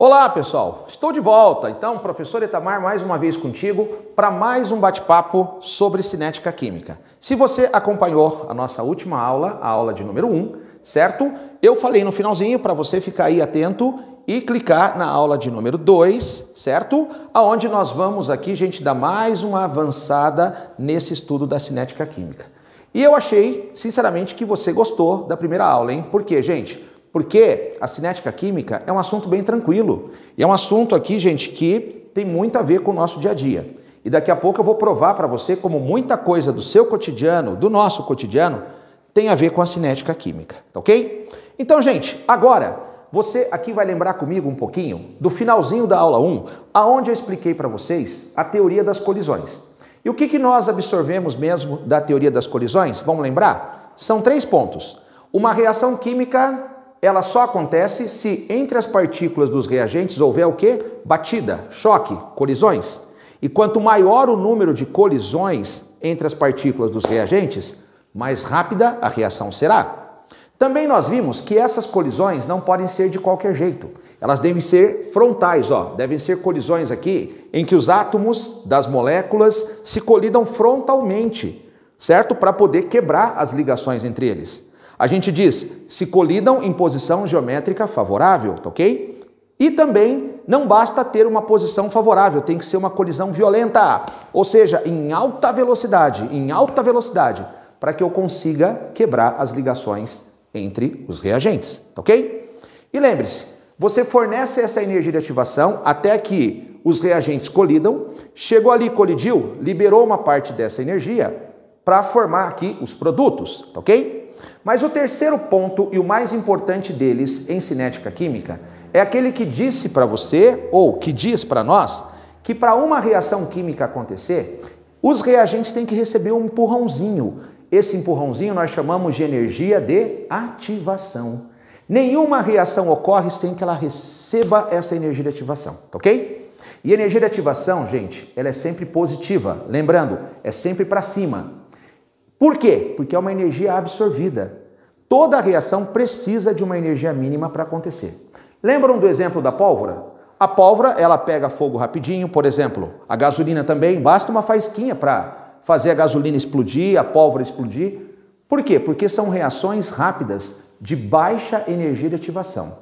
Olá pessoal, estou de volta. Então, professor Itamar, mais uma vez contigo para mais um bate-papo sobre cinética química. Se você acompanhou a nossa última aula, a aula de número 1, certo? Eu falei no finalzinho para você ficar aí atento e clicar na aula de número 2, certo? Aonde nós vamos aqui, gente, dar mais uma avançada nesse estudo da cinética química. E eu achei, sinceramente, que você gostou da primeira aula, hein? Por quê, gente? Porque a cinética química é um assunto bem tranquilo. E é um assunto aqui, gente, que tem muito a ver com o nosso dia a dia. E daqui a pouco eu vou provar para você como muita coisa do seu cotidiano, do nosso cotidiano, tem a ver com a cinética química, tá ok? Então, gente, agora você aqui vai lembrar comigo um pouquinho do finalzinho da aula 1, aonde eu expliquei para vocês a teoria das colisões. E o que nós absorvemos mesmo da teoria das colisões? Vamos lembrar? São 3 pontos. Uma reação química, ela só acontece se entre as partículas dos reagentes houver o quê? Batida, choque, colisões. E quanto maior o número de colisões entre as partículas dos reagentes, mais rápida a reação será. Também nós vimos que essas colisões não podem ser de qualquer jeito. Elas devem ser frontais, devem ser colisões aqui em que os átomos das moléculas se colidam frontalmente, certo? Para poder quebrar as ligações entre eles. A gente diz, se colidam em posição geométrica favorável, tá ok? E também não basta ter uma posição favorável, tem que ser uma colisão violenta, ou seja, em alta velocidade, para que eu consiga quebrar as ligações entre os reagentes, tá ok? E lembre-se, você fornece essa energia de ativação até que os reagentes colidam, chegou ali, colidiu, liberou uma parte dessa energia para formar aqui os produtos, tá ok? Mas o terceiro ponto e o mais importante deles em cinética química é aquele que disse para você, ou que diz para nós, que para uma reação química acontecer, os reagentes têm que receber um empurrãozinho. Esse empurrãozinho nós chamamos de energia de ativação. Nenhuma reação ocorre sem que ela receba essa energia de ativação, tá ok? E a energia de ativação, gente, ela é sempre positiva. Lembrando, é sempre para cima. Por quê? Porque é uma energia absorvida. Toda reação precisa de uma energia mínima para acontecer. Lembram do exemplo da pólvora? A pólvora, ela pega fogo rapidinho, por exemplo. A gasolina também, basta uma faísquinha para fazer a gasolina explodir, a pólvora explodir. Por quê? Porque são reações rápidas de baixa energia de ativação.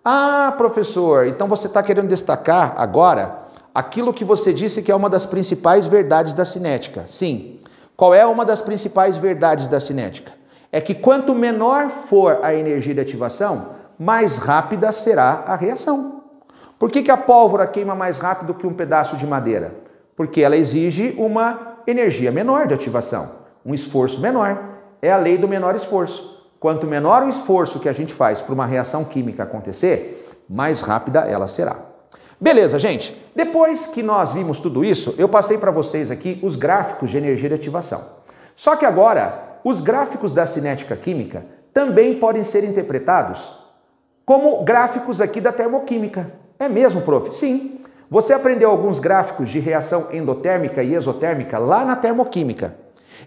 Ah, professor, então você está querendo destacar agora aquilo que você disse que é uma das principais verdades da cinética. Sim. Qual é uma das principais verdades da cinética? É que quanto menor for a energia de ativação, mais rápida será a reação. Por que a pólvora queima mais rápido que um pedaço de madeira? Porque ela exige uma energia menor de ativação, um esforço menor. É a lei do menor esforço. Quanto menor o esforço que a gente faz para uma reação química acontecer, mais rápida ela será. Beleza, gente? Depois que nós vimos tudo isso, eu passei para vocês aqui os gráficos de energia de ativação. Só que agora, os gráficos da cinética química também podem ser interpretados como gráficos aqui da termoquímica. É mesmo, prof? Sim. Você aprendeu alguns gráficos de reação endotérmica e exotérmica lá na termoquímica.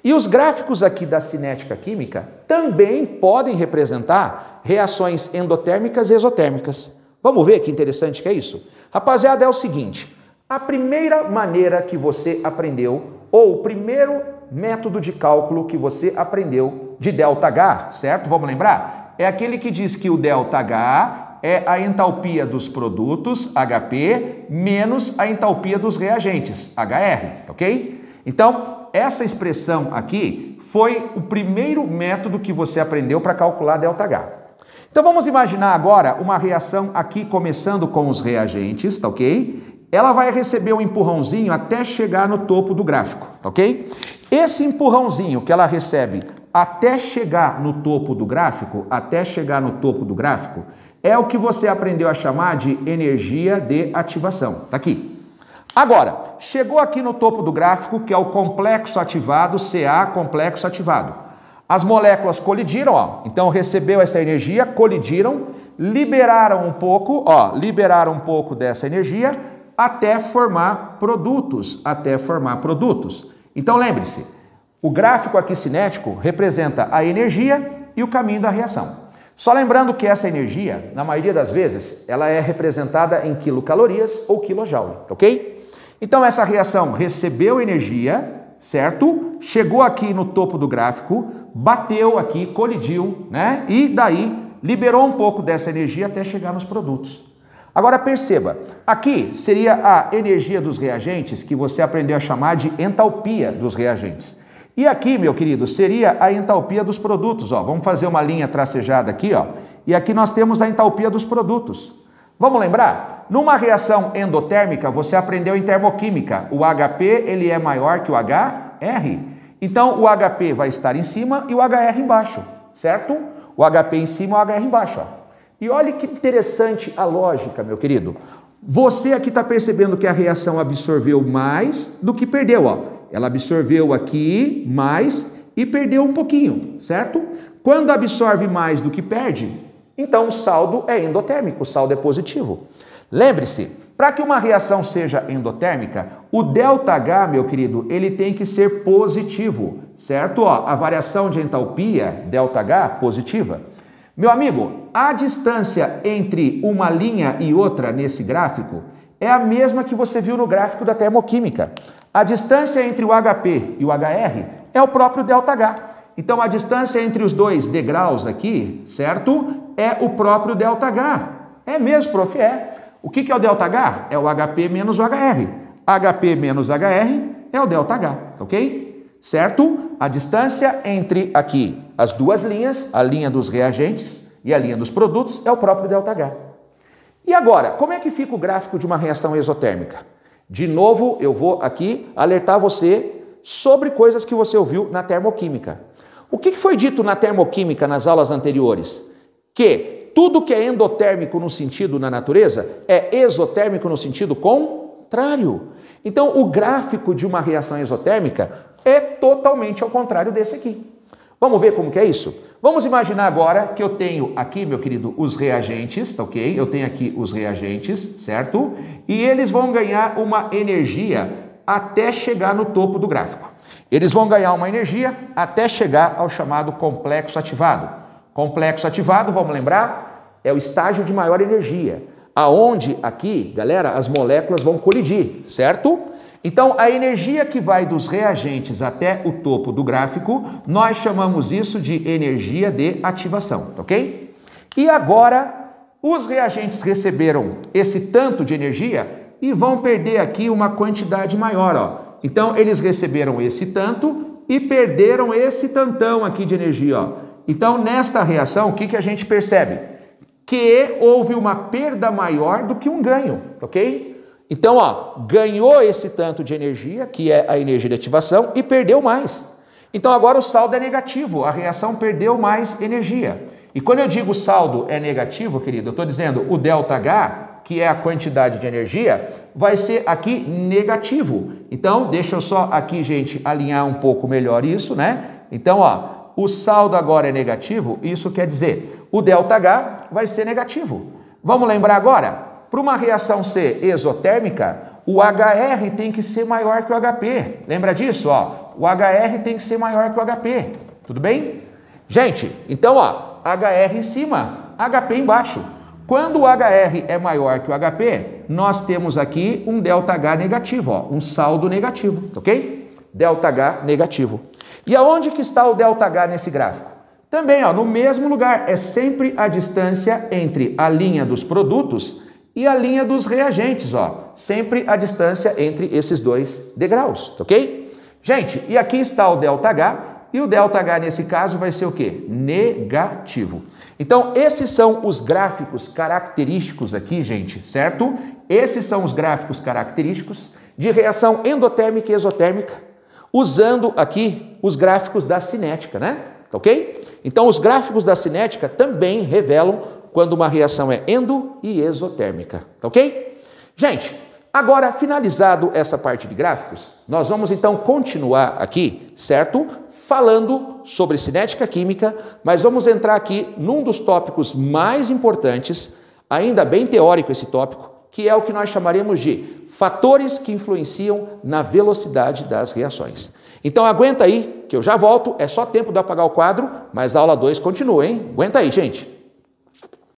E os gráficos aqui da cinética química também podem representar reações endotérmicas e exotérmicas. Vamos ver que interessante que é isso? Rapaziada, é o seguinte, a primeira maneira que você aprendeu, ou o primeiro método de cálculo que você aprendeu de ΔH, certo? Vamos lembrar? É aquele que diz que o ΔH é a entalpia dos produtos, HP, menos a entalpia dos reagentes, HR, ok? Então, essa expressão aqui foi o primeiro método que você aprendeu para calcular ΔH. Então vamos imaginar agora uma reação aqui começando com os reagentes, tá ok? Ela vai receber um empurrãozinho até chegar no topo do gráfico, tá ok? Esse empurrãozinho que ela recebe até chegar no topo do gráfico, é o que você aprendeu a chamar de energia de ativação, tá aqui. Agora, chegou aqui no topo do gráfico, que é o complexo ativado, Ca complexo ativado. As moléculas colidiram, então recebeu essa energia, colidiram, liberaram um pouco dessa energia até formar produtos, Então lembre-se, o gráfico aqui cinético representa a energia e o caminho da reação. Só lembrando que essa energia, na maioria das vezes, ela é representada em quilocalorias ou quilojoule, ok? Então essa reação recebeu energia, certo? Chegou aqui no topo do gráfico, bateu aqui, colidiu, né? E daí liberou um pouco dessa energia até chegar nos produtos. Agora perceba, aqui seria a energia dos reagentes que você aprendeu a chamar de entalpia dos reagentes. E aqui, meu querido, seria a entalpia dos produtos. Ó, vamos fazer uma linha tracejada aqui, ó. E aqui nós temos a entalpia dos produtos. Vamos lembrar? Numa reação endotérmica, você aprendeu em termoquímica. O HP ele é maior que o HR. Então, o HP vai estar em cima e o HR embaixo, certo? O HP em cima e o HR embaixo, ó. E olha que interessante a lógica, meu querido. Você aqui está percebendo que a reação absorveu mais do que perdeu, ó. Ela absorveu aqui mais e perdeu um pouquinho, certo? Quando absorve mais do que perde, então o saldo é endotérmico, o saldo é positivo. Lembre-se, para que uma reação seja endotérmica, o ΔH, meu querido, ele tem que ser positivo, certo? Ó, a variação de entalpia, ΔH, positiva. Meu amigo, a distância entre uma linha e outra nesse gráfico é a mesma que você viu no gráfico da termoquímica. A distância entre o HP e o HR é o próprio ΔH. Então, a distância entre os dois degraus aqui, certo? É o próprio ΔH. É mesmo, prof? É. O que é o ΔH? É o HP menos o HR. HP menos HR é o ΔH, ok? Certo? A distância entre aqui as duas linhas, a linha dos reagentes e a linha dos produtos, é o próprio ΔH. E agora, como é que fica o gráfico de uma reação exotérmica? De novo, eu vou aqui alertar você sobre coisas que você ouviu na termoquímica. O que foi dito na termoquímica nas aulas anteriores? Que tudo que é endotérmico no sentido na natureza é exotérmico no sentido contrário. Então, o gráfico de uma reação exotérmica é totalmente ao contrário desse aqui. Vamos ver como que é isso? Vamos imaginar agora que eu tenho aqui, meu querido, os reagentes, tá ok? Eu tenho aqui os reagentes, certo? E eles vão ganhar uma energia até chegar no topo do gráfico. Eles vão ganhar uma energia até chegar ao chamado complexo ativado. Complexo ativado, vamos lembrar, é o estágio de maior energia, aonde aqui, galera, as moléculas vão colidir, certo? Então, a energia que vai dos reagentes até o topo do gráfico, nós chamamos isso de energia de ativação, ok? E agora, os reagentes receberam esse tanto de energia e vão perder aqui uma quantidade maior, ó. Então, eles receberam esse tanto e perderam esse tantão aqui de energia, ó. Então, nesta reação, o que a gente percebe? Que houve uma perda maior do que um ganho, ok? Então, ó, ganhou esse tanto de energia, que é a energia de ativação, e perdeu mais. Então, agora o saldo é negativo, a reação perdeu mais energia. E quando eu digo saldo é negativo, querido, eu estou dizendo o ΔH, que é a quantidade de energia, vai ser aqui negativo. Então, deixa eu só aqui, gente, alinhar um pouco melhor isso, né? Então, ó, o saldo agora é negativo, isso quer dizer, o ΔH vai ser negativo. Vamos lembrar agora? Para uma reação ser exotérmica, o HR tem que ser maior que o HP. Lembra disso? Ó? O HR tem que ser maior que o HP. Tudo bem? Gente, então, ó, HR em cima, HP embaixo. Quando o HR é maior que o HP, nós temos aqui um ΔH negativo, ó, um saldo negativo, ok? ΔH negativo. E aonde que está o ΔH nesse gráfico? Também, ó, no mesmo lugar. É sempre a distância entre a linha dos produtos e a linha dos reagentes, ó. Sempre a distância entre esses dois degraus, ok? Gente, e aqui está o ΔH, e o ΔH nesse caso vai ser o quê? Negativo. Então, esses são os gráficos característicos aqui, gente, certo? Esses são os gráficos característicos de reação endotérmica e exotérmica, usando aqui os gráficos da cinética, né? Ok? Então, os gráficos da cinética também revelam quando uma reação é endo e exotérmica, tá ok? Gente, agora finalizado essa parte de gráficos, nós vamos então continuar aqui, certo? Falando sobre cinética química, mas vamos entrar aqui num dos tópicos mais importantes, ainda bem teórico esse tópico, que é o que nós chamaremos de fatores que influenciam na velocidade das reações. Então aguenta aí, que eu já volto, é só tempo de apagar o quadro, mas a aula 2 continua, hein? Aguenta aí, gente!